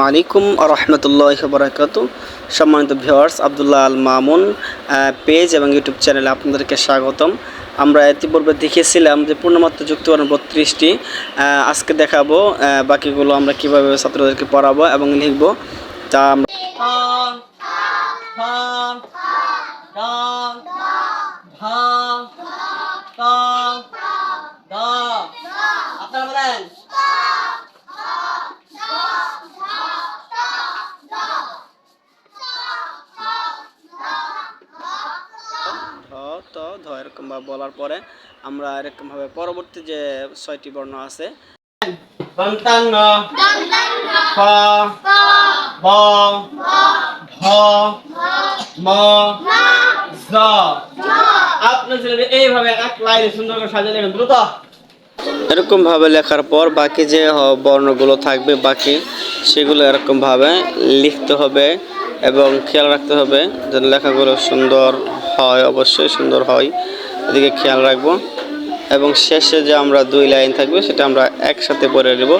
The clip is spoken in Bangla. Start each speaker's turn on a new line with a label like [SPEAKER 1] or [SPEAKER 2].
[SPEAKER 1] আলাইকুম রহমতুল্লাহি ওয়া বারাকাতুহু। সম্মানিত ভিউয়ার্স, আব্দুল্লাহ আল মামুন পেজ এবং ইউটিউব চ্যানেলে আপনাদেরকে স্বাগতম। আমরা ইতিপূর্বে দেখেছিলাম যে পূর্ণমাত্রা যুক্তিবর্ণ 32টি। আজকে দেখাবো বাকিগুলো আমরা কিভাবে ছাত্রদেরকে পড়াবো এবং লিখব। তা আমরা আপনারা বলেন এরকম ভাবে বলার পরে আমরা এরকম ভাবে পরবর্তী যে 6টি বর্ণ আছে দন্তান্ন খ ব ভ ম জ আপনারা এইভাবে এক লাইনে সুন্দর করে সাজিয়ে লিখুন দ্রুত। এরকম ভাবে লেখার পর বাকি যে বর্ণগুলো থাকবে বাকি সেগুলো এরকম ভাবে লিখতে হবে এবং খেয়াল রাখতে হবে যেন লেখাগুলো সুন্দর হয়, অবশ্যই সুন্দর হয়, এদিকে খেয়াল রাখবো। এবং শেষে যে আমরা 2 লাইন থাকবে সেটা আমরা একসাথে পড়ে নেব।